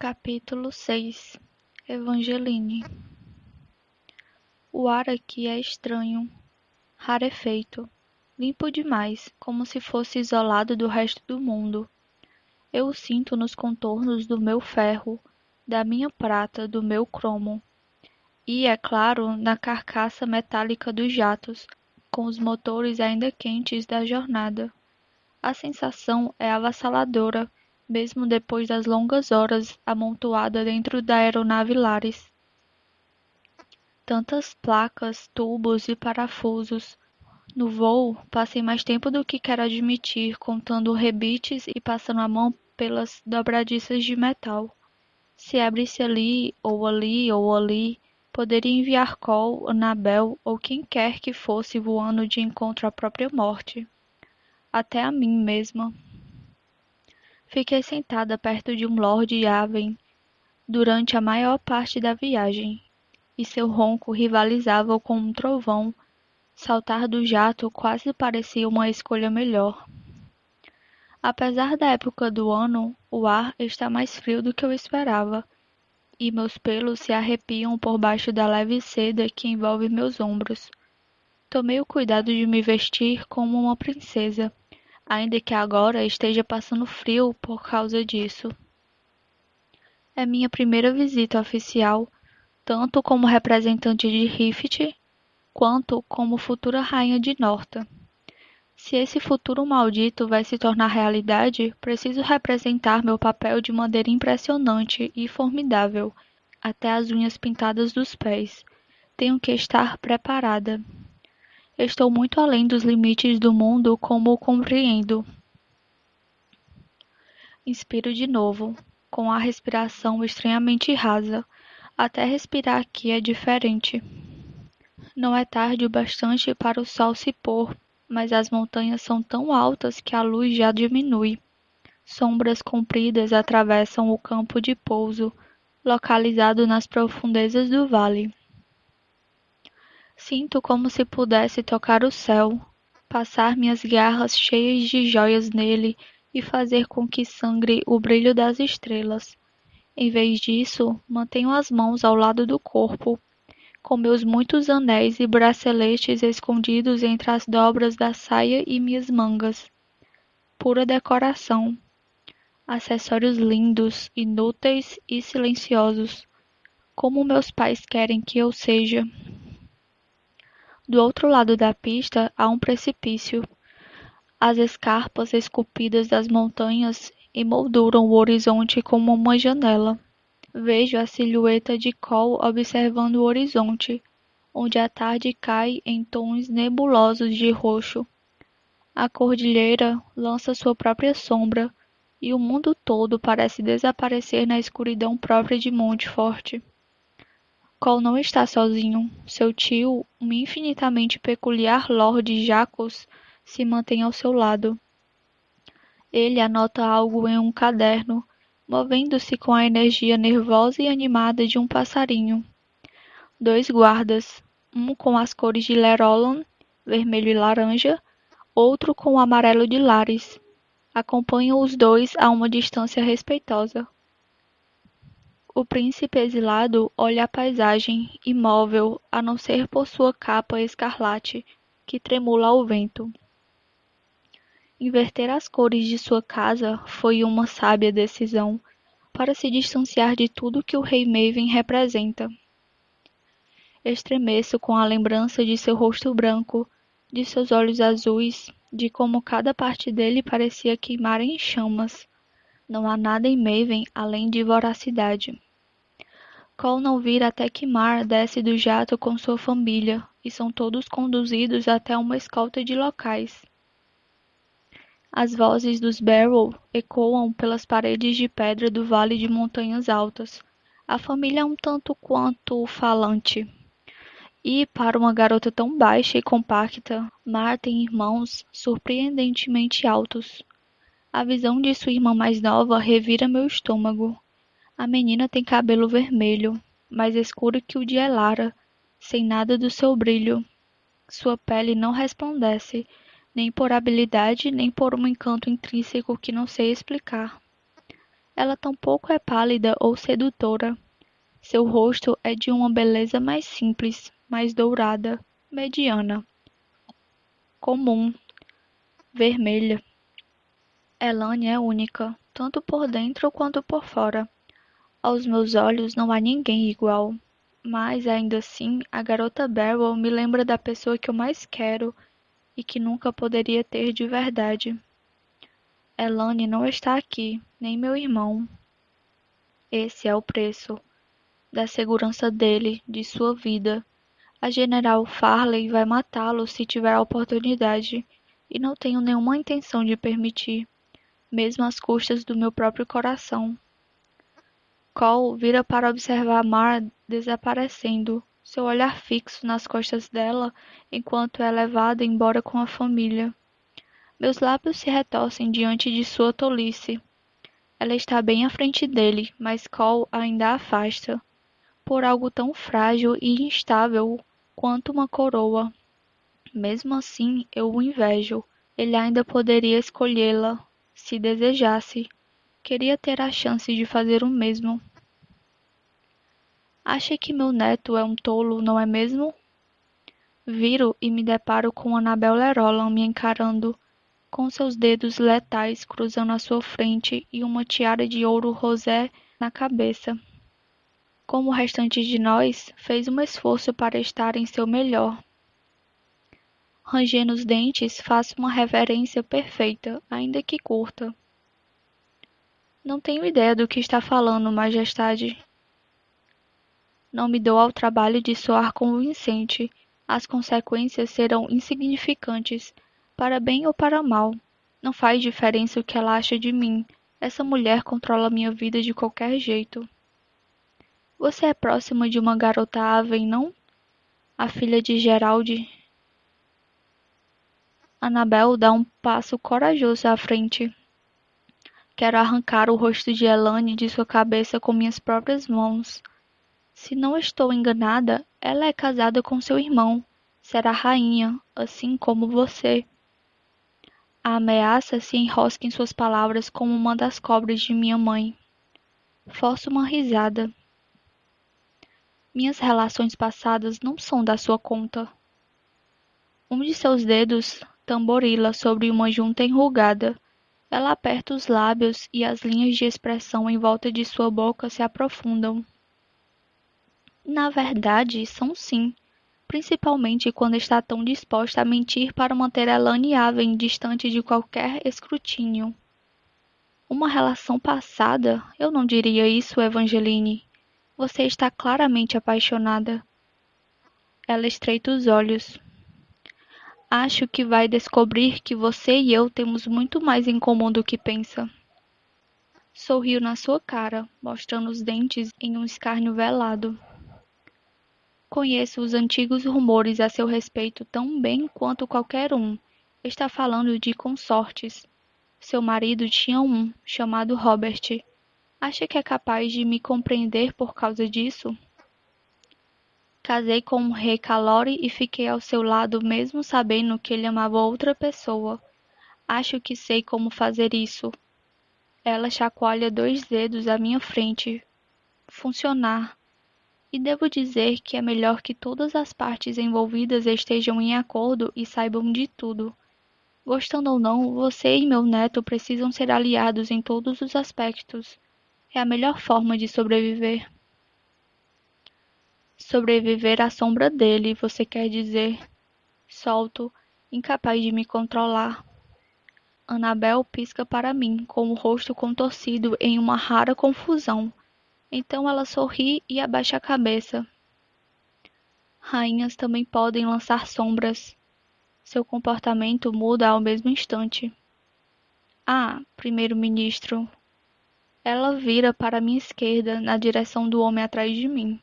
Capítulo 6. Evangeline. O ar aqui é estranho, rarefeito, limpo demais, como se fosse isolado do resto do mundo. Eu o sinto nos contornos do meu ferro, da minha prata, do meu cromo. E, é claro, na carcaça metálica dos jatos, com os motores ainda quentes da jornada. A sensação é avassaladora, mesmo depois das longas horas amontoada dentro da aeronave Lares. Tantas placas, tubos e parafusos. No voo, passei mais tempo do que quero admitir, contando rebites e passando a mão pelas dobradiças de metal. Se abrisse ali, ou ali, ou ali, poderia enviar Cole, Annabel ou quem quer que fosse voando de encontro à própria morte. Até a mim mesma. Fiquei sentada perto de um Lord Aven durante a maior parte da viagem, e seu ronco rivalizava com um trovão. Saltar do jato quase parecia uma escolha melhor. Apesar da época do ano, o ar está mais frio do que eu esperava, e meus pelos se arrepiam por baixo da leve seda que envolve meus ombros. Tomei o cuidado de me vestir como uma princesa, ainda que agora esteja passando frio por causa disso. É minha primeira visita oficial, tanto como representante de Rift, quanto como futura rainha de Norta. Se esse futuro maldito vai se tornar realidade, preciso representar meu papel de maneira impressionante e formidável, até as unhas pintadas dos pés. Tenho que estar preparada. Estou muito além dos limites do mundo como o compreendo. Inspiro de novo, com a respiração estranhamente rasa. Até respirar aqui é diferente. Não é tarde o bastante para o sol se pôr, mas as montanhas são tão altas que a luz já diminui. Sombras compridas atravessam o campo de pouso, localizado nas profundezas do vale. Sinto como se pudesse tocar o céu, passar minhas garras cheias de joias nele e fazer com que sangre o brilho das estrelas. Em vez disso, mantenho as mãos ao lado do corpo, com meus muitos anéis e braceletes escondidos entre as dobras da saia e minhas mangas. Pura decoração. Acessórios lindos, inúteis e silenciosos, como meus pais querem que eu seja. Do outro lado da pista há um precipício. As escarpas esculpidas das montanhas emolduram o horizonte como uma janela. Vejo a silhueta de Cole observando o horizonte, onde a tarde cai em tons nebulosos de roxo. A cordilheira lança sua própria sombra, e o mundo todo parece desaparecer na escuridão própria de Montfort. Cole não está sozinho. Seu tio, um infinitamente peculiar Lord Jacques, se mantém ao seu lado. Ele anota algo em um caderno, movendo-se com a energia nervosa e animada de um passarinho. Dois guardas, um com as cores de Lerolan, vermelho e laranja, outro com o amarelo de Lares, acompanham os dois a uma distância respeitosa. O príncipe exilado olha a paisagem, imóvel, a não ser por sua capa escarlate, que tremula ao vento. Inverter as cores de sua casa foi uma sábia decisão, para se distanciar de tudo que o rei Maven representa. Estremeço com a lembrança de seu rosto branco, de seus olhos azuis, de como cada parte dele parecia queimar em chamas. Não há nada em Maven além de voracidade. Cole não vira até que Mar desce do jato com sua família, e são todos conduzidos até uma escolta de locais. As vozes dos Barrow ecoam pelas paredes de pedra do vale de montanhas altas. A família é um tanto quanto falante. E, para uma garota tão baixa e compacta, Mar tem irmãos surpreendentemente altos. A visão de sua irmã mais nova revira meu estômago. A menina tem cabelo vermelho, mais escuro que o de Elara, sem nada do seu brilho. Sua pele não resplandece, nem por habilidade, nem por um encanto intrínseco que não sei explicar. Ela tampouco é pálida ou sedutora. Seu rosto é de uma beleza mais simples, mais dourada, mediana, comum, vermelha. Elane é única, tanto por dentro quanto por fora. Aos meus olhos não há ninguém igual. Mas, ainda assim, a garota Barrel me lembra da pessoa que eu mais quero e que nunca poderia ter de verdade. Elane não está aqui, nem meu irmão. Esse é o preço da segurança dele, de sua vida. A General Farley vai matá-lo se tiver a oportunidade, e não tenho nenhuma intenção de permitir, mesmo às custas do meu próprio coração. Cole vira para observar Mar desaparecendo, seu olhar fixo nas costas dela enquanto é levada embora com a família. Meus lábios se retorcem diante de sua tolice. Ela está bem à frente dele, mas Cole ainda a afasta, por algo tão frágil e instável quanto uma coroa. Mesmo assim, eu o invejo. Ele ainda poderia escolhê-la, se desejasse. Queria ter a chance de fazer o mesmo. Acha que meu neto é um tolo, não é mesmo? Viro e me deparo com Annabel Lerolan me encarando, com seus dedos letais cruzando à sua frente e uma tiara de ouro rosé na cabeça. Como o restante de nós, fez um esforço para estar em seu melhor. Rangendo os dentes, faço uma reverência perfeita, ainda que curta. Não tenho ideia do que está falando, Majestade. Não me dou ao trabalho de soar convincente. As consequências serão insignificantes, para bem ou para mal. Não faz diferença o que ela acha de mim. Essa mulher controla minha vida de qualquer jeito. Você é próxima de uma garota Aven, não? A filha de Gerald. Annabel dá um passo corajoso à frente. Quero arrancar o rosto de Elane de sua cabeça com minhas próprias mãos. Se não estou enganada, ela é casada com seu irmão. Será rainha, assim como você. A ameaça se enrosca em suas palavras como uma das cobras de minha mãe. Forço uma risada. Minhas relações passadas não são da sua conta. Um de seus dedos tamborila sobre uma junta enrugada. Ela aperta os lábios e as linhas de expressão em volta de sua boca se aprofundam. Na verdade, são sim, principalmente quando está tão disposta a mentir para manter Elane Aven distante de qualquer escrutínio. Uma relação passada? Eu não diria isso, Evangeline. Você está claramente apaixonada. Ela estreita os olhos. Acho que vai descobrir que você e eu temos muito mais em comum do que pensa. Sorriu na sua cara, mostrando os dentes em um escárnio velado. Conheço os antigos rumores a seu respeito tão bem quanto qualquer um. Está falando de consortes. Seu marido tinha um, chamado Robert. Acha que é capaz de me compreender por causa disso? Casei com um rei Calore e fiquei ao seu lado mesmo sabendo que ele amava outra pessoa. Acho que sei como fazer isso. Ela chacoalha 2 dedos à minha frente. Funcionar. E devo dizer que é melhor que todas as partes envolvidas estejam em acordo e saibam de tudo. Gostando ou não, você e meu neto precisam ser aliados em todos os aspectos. É a melhor forma de sobreviver. Sobreviver à sombra dele, você quer dizer? Solto, incapaz de me controlar. Annabel pisca para mim, com o rosto contorcido em uma rara confusão. Então ela sorri e abaixa a cabeça. Rainhas também podem lançar sombras. Seu comportamento muda ao mesmo instante. Ah, primeiro-ministro. Ela vira para minha esquerda, na direção do homem atrás de mim.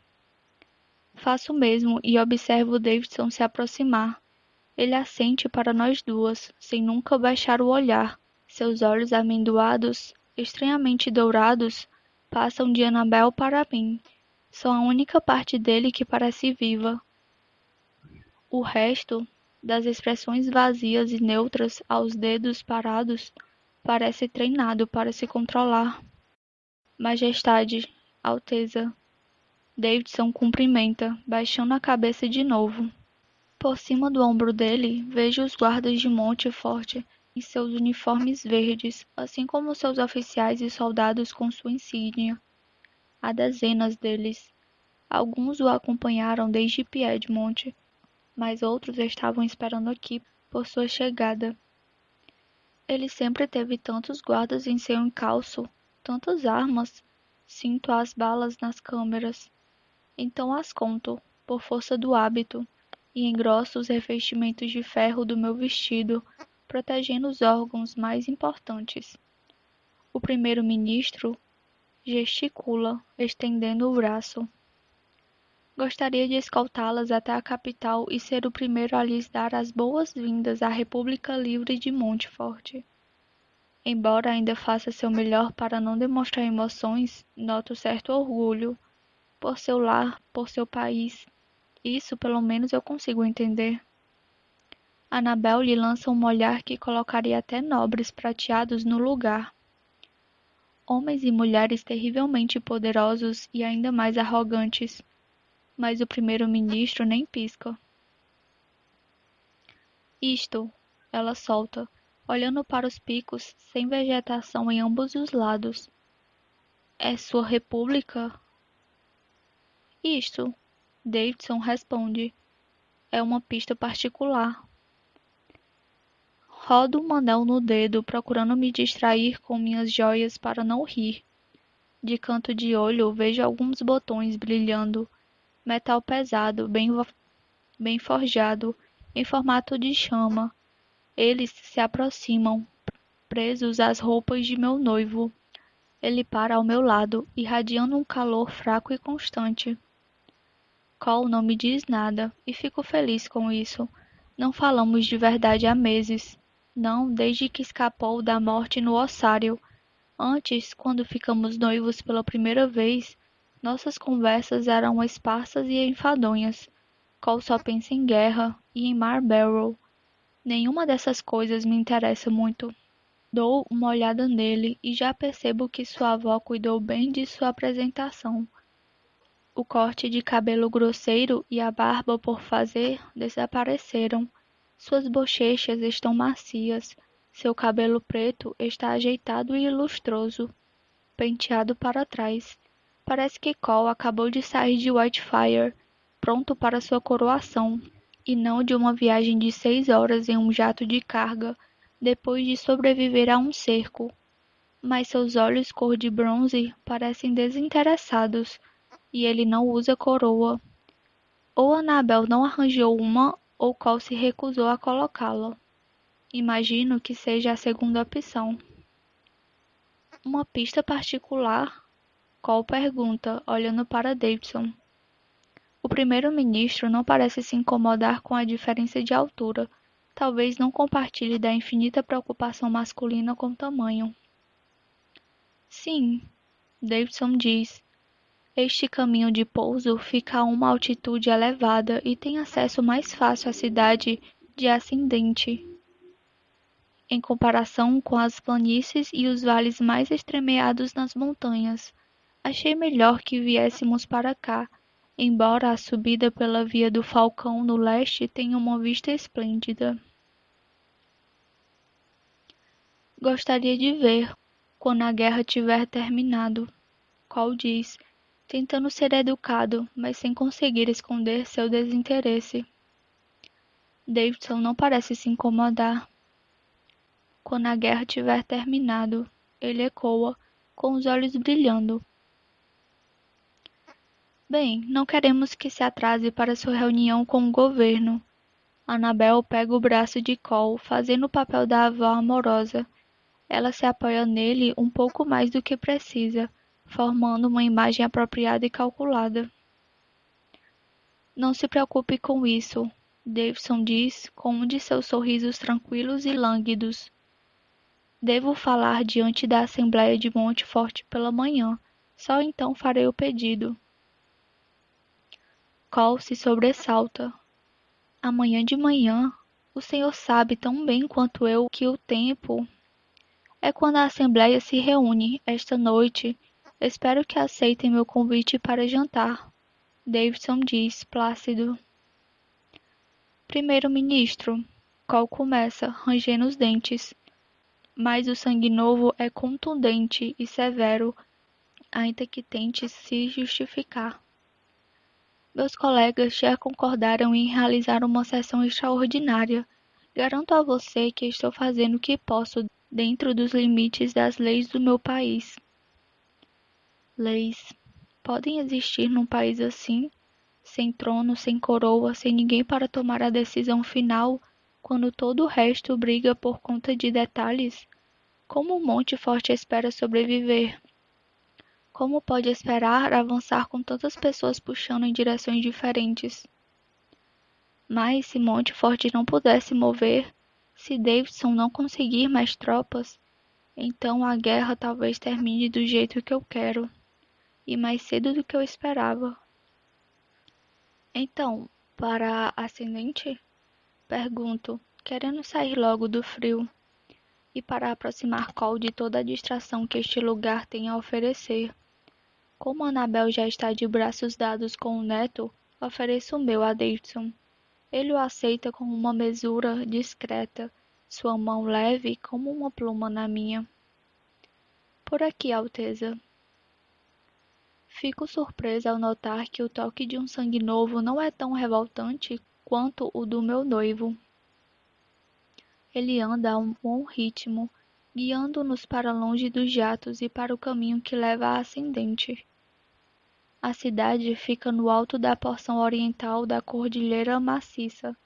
Faço o mesmo e observo Davidson se aproximar. Ele assente para nós duas, sem nunca baixar o olhar. Seus olhos amendoados, estranhamente dourados, passam de Annabel para mim. São a única parte dele que parece viva. O resto, das expressões vazias e neutras aos dedos parados, parece treinado para se controlar. Majestade, Alteza. Davidson cumprimenta, baixando a cabeça de novo. Por cima do ombro dele, vejo os guardas de Montfort em seus uniformes verdes, assim como seus oficiais e soldados com sua insígnia. Há dezenas deles. Alguns o acompanharam desde Piedmont, mas outros estavam esperando aqui por sua chegada. Ele sempre teve tantos guardas em seu encalço, tantas armas. Sinto as balas nas câmeras. Então as conto, por força do hábito, e engrosso os revestimentos de ferro do meu vestido, protegendo os órgãos mais importantes. O primeiro-ministro gesticula, estendendo o braço. Gostaria de escoltá-las até a capital e ser o primeiro a lhes dar as boas-vindas à República Livre de Montfort. Embora ainda faça seu melhor para não demonstrar emoções, noto certo orgulho por seu lar, por seu país. Isso, pelo menos, eu consigo entender. Annabel lhe lança um olhar que colocaria até nobres prateados no lugar. Homens e mulheres terrivelmente poderosos e ainda mais arrogantes. Mas o primeiro-ministro nem pisca. Isto, ela solta, olhando para os picos sem vegetação em ambos os lados. É sua república? Isto, Davidson responde. É uma pista particular. Rodo um anel no dedo, procurando me distrair com minhas joias para não rir. De canto de olho, vejo alguns botões brilhando. Metal pesado, bem forjado, em formato de chama. Eles se aproximam, presos às roupas de meu noivo. Ele para ao meu lado, irradiando um calor fraco e constante. Cole não me diz nada, e fico feliz com isso. Não falamos de verdade há meses. Não, desde que escapou da morte no ossário. Antes, quando ficamos noivos pela primeira vez, nossas conversas eram esparsas e enfadonhas. Cole só pensa em guerra e em Mar Barrow. Nenhuma dessas coisas me interessa muito. Dou uma olhada nele e já percebo que sua avó cuidou bem de sua apresentação. O corte de cabelo grosseiro e a barba por fazer desapareceram. Suas bochechas estão macias. Seu cabelo preto está ajeitado e lustroso, penteado para trás. Parece que Cole acabou de sair de Whitefire, pronto para sua coroação, e não de uma viagem de 6 horas em um jato de carga, depois de sobreviver a um cerco. Mas seus olhos cor de bronze parecem desinteressados, e ele não usa coroa. Ou Annabel não arranjou uma, ou Cole se recusou a colocá-la. Imagino que seja a segunda opção. Uma pista particular? Cole pergunta, olhando para Davidson. O primeiro-ministro não parece se incomodar com a diferença de altura. Talvez não compartilhe da infinita preocupação masculina com tamanho. Sim, Davidson diz. Este caminho de pouso fica a uma altitude elevada e tem acesso mais fácil à cidade de Ascendente, em comparação com as planícies e os vales mais estremeados nas montanhas. Achei melhor que viéssemos para cá, embora a subida pela Via do Falcão no leste tenha uma vista esplêndida. Gostaria de ver, quando a guerra tiver terminado, Cole diz, tentando ser educado, mas sem conseguir esconder seu desinteresse. Davidson não parece se incomodar. Quando a guerra tiver terminado, ele ecoa, com os olhos brilhando. Bem, não queremos que se atrase para sua reunião com o governo. Annabel pega o braço de Cole, fazendo o papel da avó amorosa. Ela se apoia nele um pouco mais do que precisa, formando uma imagem apropriada e calculada. Não se preocupe com isso, Davidson diz com um de seus sorrisos tranquilos e lânguidos. Devo falar diante da Assembleia de Montfort pela manhã, só então farei o pedido. Cole se sobressalta. Amanhã de manhã, o senhor sabe tão bem quanto eu que o tempo é quando a Assembleia se reúne esta noite Espero que aceitem meu convite para jantar, Davidson diz, plácido. Primeiro-ministro, Cole começa, rangendo os dentes. Mas o sangue novo é contundente e severo, ainda que tente se justificar. Meus colegas já concordaram em realizar uma sessão extraordinária. Garanto a você que estou fazendo o que posso dentro dos limites das leis do meu país. Leis podem existir num país assim, sem trono, sem coroa, sem ninguém para tomar a decisão final, quando todo o resto briga por conta de detalhes? Como um monte forte espera sobreviver? Como pode esperar avançar com tantas pessoas puxando em direções diferentes? Mas se Montfort não puder se mover, se Davidson não conseguir mais tropas, então a guerra talvez termine do jeito que eu quero, e mais cedo do que eu esperava. Então, para a ascendente? Pergunto, querendo sair logo do frio, e para aproximar Cole de toda a distração que este lugar tem a oferecer. Como Annabel já está de braços dados com o neto, ofereço o meu a Davidson. Ele o aceita com uma mesura discreta, sua mão leve como uma pluma na minha. Por aqui, Alteza. Fico surpresa ao notar que o toque de um sangue novo não é tão revoltante quanto o do meu noivo. Ele anda a um bom ritmo, guiando-nos para longe dos jatos e para o caminho que leva à ascendente. A cidade fica no alto da porção oriental da Cordilheira Maciça,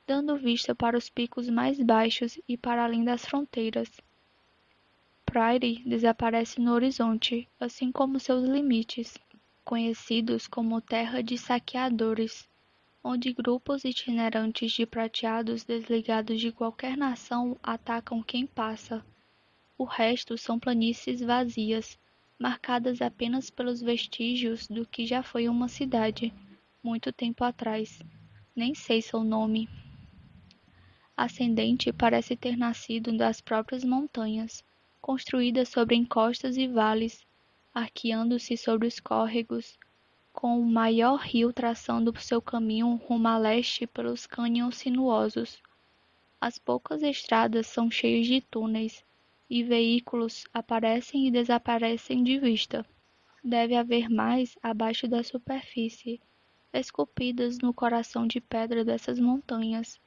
dando vista para os picos mais baixos e para além das fronteiras. Prairie desaparece no horizonte, assim como seus limites, conhecidos como terra de saqueadores, onde grupos itinerantes de prateados desligados de qualquer nação atacam quem passa. O resto são planícies vazias, marcadas apenas pelos vestígios do que já foi uma cidade, muito tempo atrás. Nem sei seu nome. Ascendente parece ter nascido das próprias montanhas, construída sobre encostas e vales, arqueando-se sobre os córregos, com o maior rio traçando seu caminho rumo a leste pelos cânions sinuosos. As poucas estradas são cheias de túneis, e veículos aparecem e desaparecem de vista. Deve haver mais abaixo da superfície, esculpidas no coração de pedra dessas montanhas.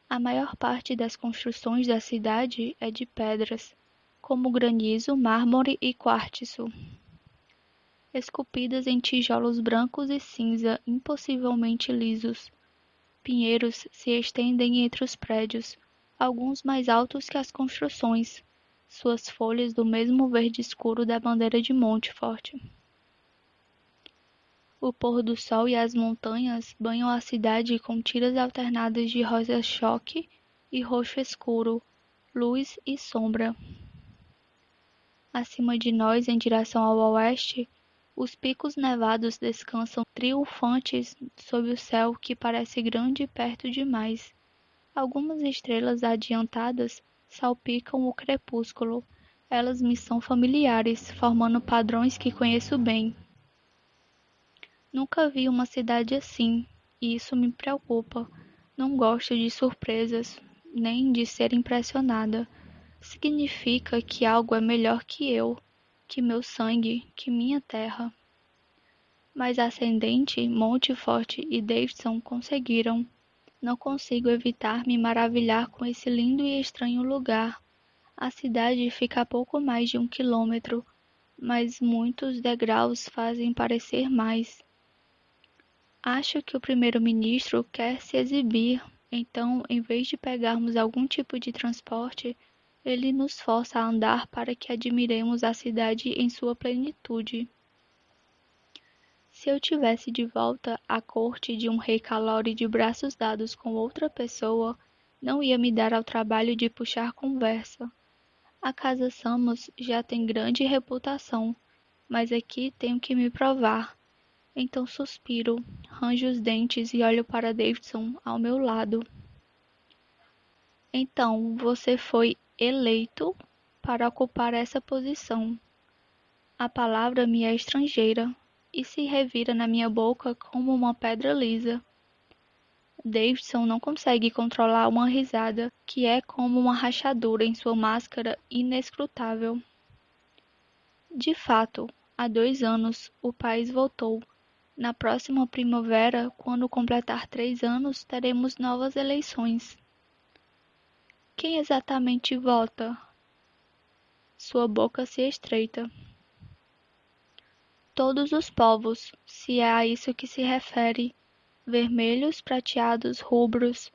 A maior parte das construções da cidade é de pedras, como granizo, mármore e quartzo, esculpidas em tijolos brancos e cinza impossivelmente lisos. Pinheiros se estendem entre os prédios, alguns mais altos que as construções, suas folhas do mesmo verde escuro da bandeira de Montfort. O pôr do sol e as montanhas banham a cidade com tiras alternadas de rosa-choque e roxo escuro, luz e sombra. Acima de nós, em direção ao oeste, os picos nevados descansam triunfantes sob o céu que parece grande e perto demais. Algumas estrelas adiantadas salpicam o crepúsculo. Elas me são familiares, formando padrões que conheço bem. Nunca vi uma cidade assim, e isso me preocupa. Não gosto de surpresas, nem de ser impressionada. Significa que algo é melhor que meu sangue, que minha terra. Mas Ascendente, Montfort e Davidson conseguiram. Não consigo evitar me maravilhar com esse lindo e estranho lugar. A cidade fica a pouco mais de 1 quilômetro, mas muitos degraus fazem parecer mais. Acho que o primeiro-ministro quer se exibir, então, em vez de pegarmos algum tipo de transporte, ele nos força a andar para que admiremos a cidade em sua plenitude. Se eu tivesse de volta à corte de um rei Calore de braços dados com outra pessoa, não ia me dar ao trabalho de puxar conversa. A casa Samos já tem grande reputação, mas aqui tenho que me provar. Então suspiro, ranjo os dentes e olho para Davidson ao meu lado. Então, você foi eleito para ocupar essa posição. A palavra me é estrangeira e se revira na minha boca como uma pedra lisa. Davidson não consegue controlar uma risada que é como uma rachadura em sua máscara inescrutável. De fato, há 2 anos o país voltou. Na próxima primavera, quando completar 3 anos, teremos novas eleições. Quem exatamente vota? Sua boca se estreita. Todos os povos, se é a isso que se refere, vermelhos, prateados, rubros,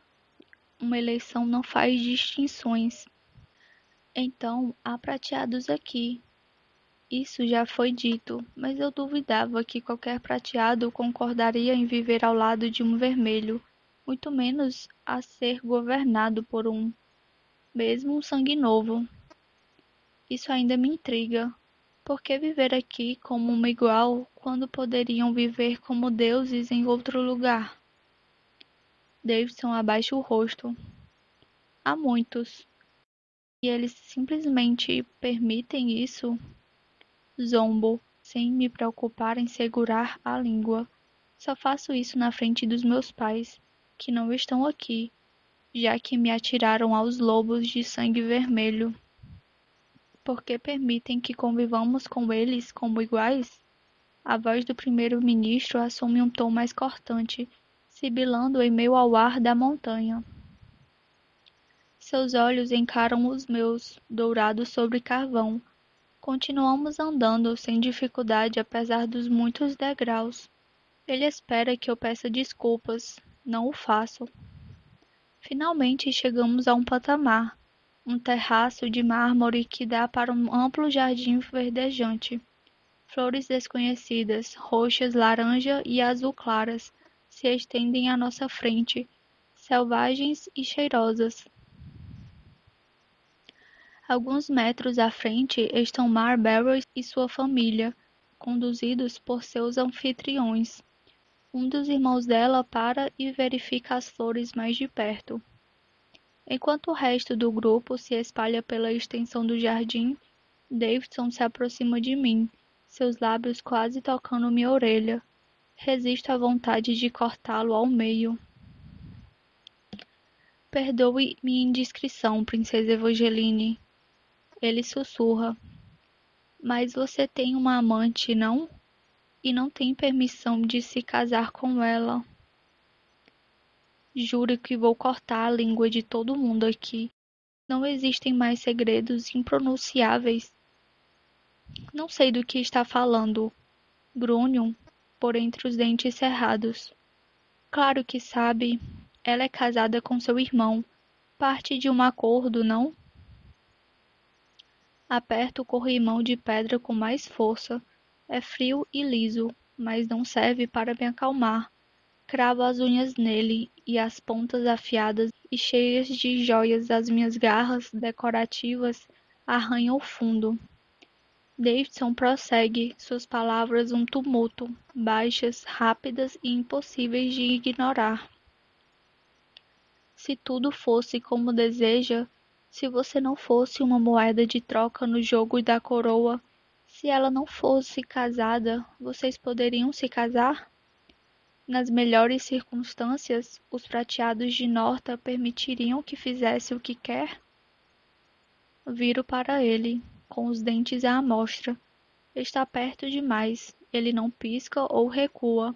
uma eleição não faz distinções. Então, há prateados aqui. Isso já foi dito, mas eu duvidava que qualquer prateado concordaria em viver ao lado de um vermelho, muito menos a ser governado por um, mesmo um sangue novo. Isso ainda me intriga. Por que viver aqui como uma igual quando poderiam viver como deuses em outro lugar? Davidson abaixa o rosto. Há muitos. E eles simplesmente permitem isso? Zombo, sem me preocupar em segurar a língua. Só faço isso na frente dos meus pais, que não estão aqui, já que me atiraram aos lobos de sangue vermelho. Por que permitem que convivamos com eles como iguais? A voz do primeiro-ministro assume um tom mais cortante, sibilando em meio ao ar da montanha. Seus olhos encaram os meus, dourados sobre carvão. Continuamos andando sem dificuldade apesar dos muitos degraus. Ele espera que eu peça desculpas. Não o faço. Finalmente chegamos a um patamar, um terraço de mármore que dá para um amplo jardim verdejante. Flores desconhecidas, roxas, laranja e azul claras, se estendem à nossa frente, selvagens e cheirosas. Alguns metros à frente estão Marlborough e sua família, conduzidos por seus anfitriões. Um dos irmãos dela para e verifica as flores mais de perto. Enquanto o resto do grupo se espalha pela extensão do jardim, Davidson se aproxima de mim, seus lábios quase tocando minha orelha. Resisto à vontade de cortá-lo ao meio. Perdoe minha indiscrição, princesa Evangeline. Ele sussurra. Mas você tem uma amante, não? E não tem permissão de se casar com ela. Juro que vou cortar a língua de todo mundo aqui. Não existem mais segredos impronunciáveis. Não sei do que está falando. Grunham por entre os dentes cerrados. Claro que sabe. Ela é casada com seu irmão. Parte de um acordo, não? Aperto o corrimão de pedra com mais força. É frio e liso, mas não serve para me acalmar. Cravo as unhas nele e as pontas afiadas e cheias de joias das minhas garras decorativas arranham o fundo. Davidson prossegue, suas palavras um tumulto, baixas, rápidas e impossíveis de ignorar. Se tudo fosse como deseja, se você não fosse uma moeda de troca no jogo da coroa, se ela não fosse casada, vocês poderiam se casar? Nas melhores circunstâncias, os prateados de Norta permitiriam que fizesse o que quer? Viro para ele, com os dentes à amostra. Está perto demais. Ele não pisca ou recua.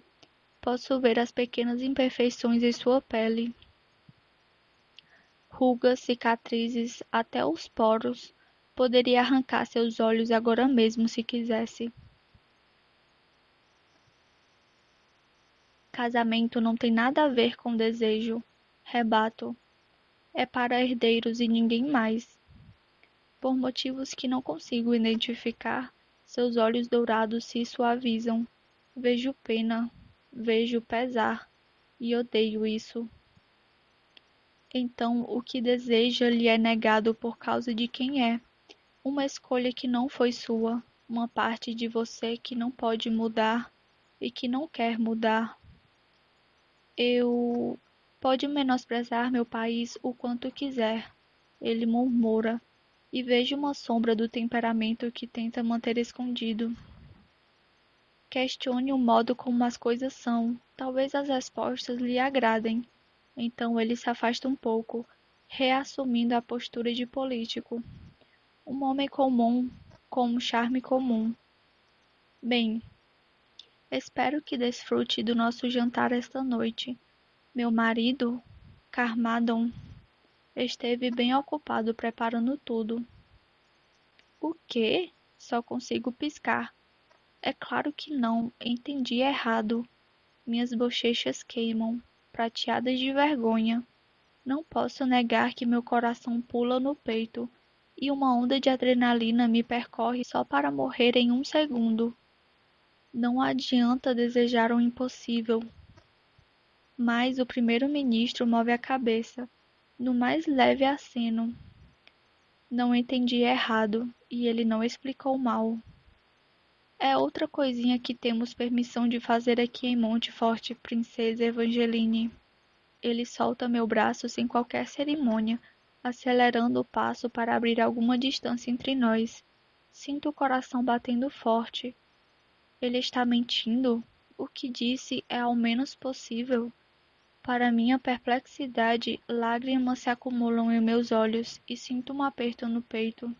Posso ver as pequenas imperfeições em sua pele. Rugas, cicatrizes, até os poros. Poderia arrancar seus olhos agora mesmo se quisesse. Casamento não tem nada a ver com desejo. Rebato. É para herdeiros e ninguém mais. Por motivos que não consigo identificar, seus olhos dourados se suavizam. Vejo pena, vejo pesar, e odeio isso. Então, o que deseja lhe é negado por causa de quem é. Uma escolha que não foi sua, uma parte de você que não pode mudar e que não quer mudar. Eu... Pode menosprezar meu país o quanto quiser, ele murmura. e vejo uma sombra do temperamento que tenta manter escondido. Questione o modo como as coisas são, talvez as respostas lhe agradem. Então ele se afasta um pouco, reassumindo a postura de político. Um homem comum, com um charme comum. Bem, espero que desfrute do nosso jantar esta noite. Meu marido, Carmadon, esteve bem ocupado preparando tudo. O quê? Só consigo piscar. É claro que não, entendi errado. Minhas bochechas queimam, prateadas de vergonha. Não posso negar que meu coração pula no peito e uma onda de adrenalina me percorre só para morrer em um segundo. Não adianta desejar o impossível. Mas o primeiro-ministro move a cabeça, no mais leve aceno. Não entendi errado, e ele não explicou mal. É outra coisinha que temos permissão de fazer aqui em Monte Forte, princesa Evangeline. Ele solta meu braço sem qualquer cerimônia, acelerando o passo para abrir alguma distância entre nós. Sinto o coração batendo forte. Ele está mentindo? O que disse é ao menos possível. Para minha perplexidade, lágrimas se acumulam em meus olhos e sinto um aperto no peito.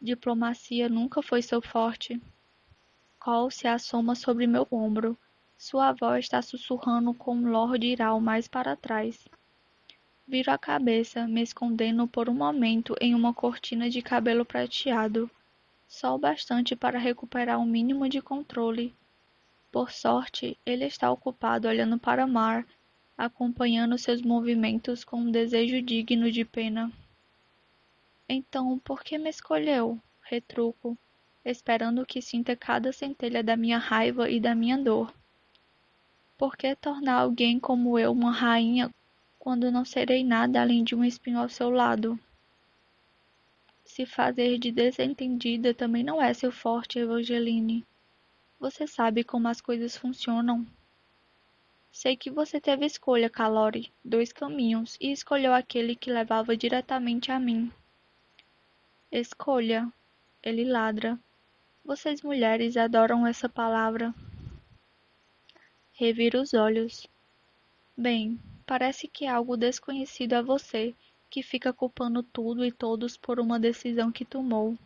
Diplomacia nunca foi seu forte. Cole se assoma sobre meu ombro. Sua voz está sussurrando com Lord Iral mais para trás. Viro a cabeça, me escondendo por um momento em uma cortina de cabelo prateado, só o bastante para recuperar um mínimo de controle. Por sorte, ele está ocupado olhando para Mar, acompanhando seus movimentos com um desejo digno de pena. Então, por que me escolheu? Retruco, esperando que sinta cada centelha da minha raiva e da minha dor. Por que tornar alguém como eu uma rainha quando não serei nada além de um espinho ao seu lado? Se fazer de desentendida também não é seu forte, Evangeline. Você sabe como as coisas funcionam. Sei que você teve escolha, Calori, dois caminhos, e escolheu aquele que levava diretamente a mim. Escolha, ele ladra. Vocês mulheres adoram essa palavra. Revira os olhos. Bem, parece que é algo desconhecido a você, que fica culpando tudo e todos por uma decisão que tomou.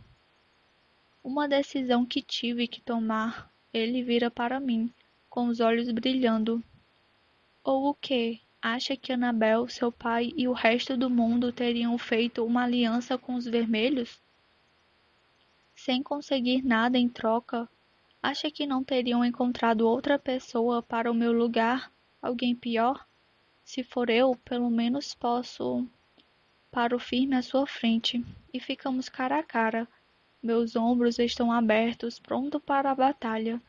Uma decisão que tive que tomar. Ele vira para mim, com os olhos brilhando. Ou o quê? Acha que Annabel, seu pai e o resto do mundo teriam feito uma aliança com os vermelhos? Sem conseguir nada em troca? Acha que não teriam encontrado outra pessoa para o meu lugar? Alguém pior? Se for eu, pelo menos posso. Paro firme à sua frente e ficamos cara a cara. Meus ombros estão abertos, pronto para a batalha.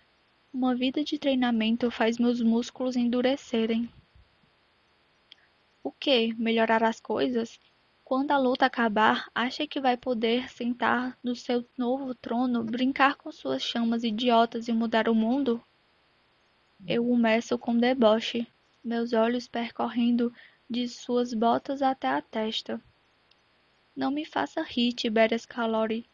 Uma vida de treinamento faz meus músculos endurecerem. O quê? Melhorar as coisas? Quando a luta acabar, acha que vai poder sentar no seu novo trono, brincar com suas chamas idiotas e mudar o mundo? Eu o meço com deboche, meus olhos percorrendo de suas botas até a testa. Não me faça rir, Tiberias Calori.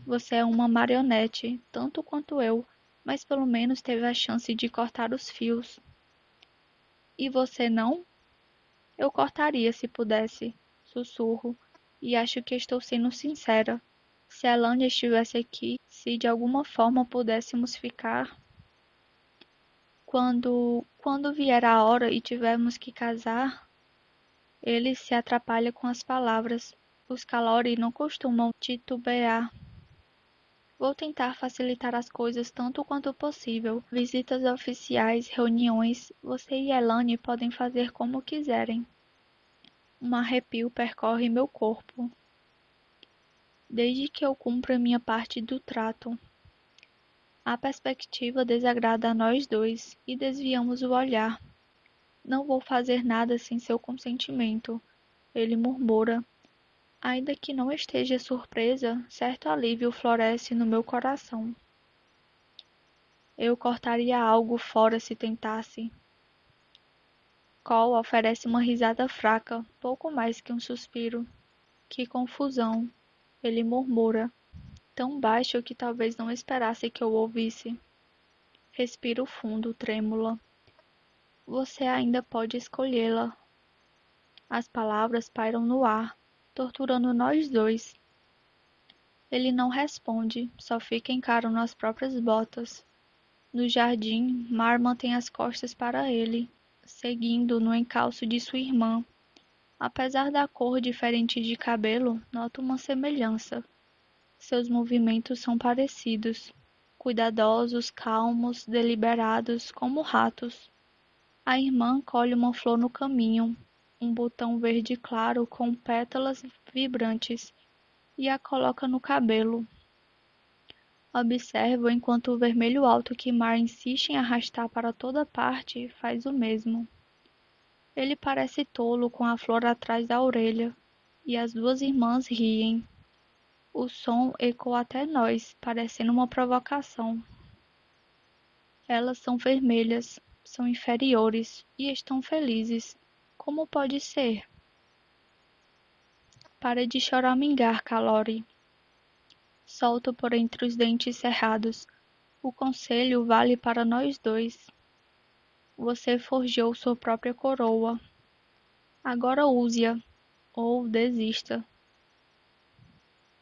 Você é uma marionete, tanto quanto eu, mas pelo menos teve a chance de cortar os fios. E você não? Eu cortaria se pudesse, sussurro, e acho que estou sendo sincera. Se Elânia estivesse aqui, se de alguma forma pudéssemos ficar. Quando vier a hora e tivermos que casar, ele se atrapalha com as palavras. Os Calori não costumam titubear. Vou tentar facilitar as coisas tanto quanto possível. Visitas oficiais, reuniões, você e Elane podem fazer como quiserem. Um arrepio percorre meu corpo. Desde que eu cumpra minha parte do trato. A perspectiva desagrada a nós dois e desviamos o olhar. Não vou fazer nada sem seu consentimento, ele murmura. Ainda que não esteja surpresa, certo alívio floresce no meu coração. Eu cortaria algo fora se tentasse. Cole oferece uma risada fraca, pouco mais que um suspiro. Que confusão! Ele murmura, tão baixo que talvez não esperasse que eu ouvisse. Respiro fundo, trêmula. Você ainda pode escolhê-la. As palavras pairam no ar, torturando nós dois. Ele não responde, só fica encarando as próprias botas. No jardim, Mar mantém as costas para ele, seguindo no encalço de sua irmã. Apesar da cor diferente de cabelo, noto uma semelhança. Seus movimentos são parecidos, cuidadosos, calmos, deliberados, como ratos. A irmã colhe uma flor no caminho, um botão verde claro com pétalas vibrantes, e a coloca no cabelo. Observo enquanto o vermelho alto que Mar insiste em arrastar para toda parte faz o mesmo. Ele parece tolo com a flor atrás da orelha, e as duas irmãs riem. O som ecoa até nós, parecendo uma provocação. Elas são vermelhas, são inferiores e estão felizes. Como pode ser? Pare de choramingar, Calori. Solto por entre os dentes cerrados. O conselho vale para nós dois. Você forjou sua própria coroa. Agora use-a, ou desista.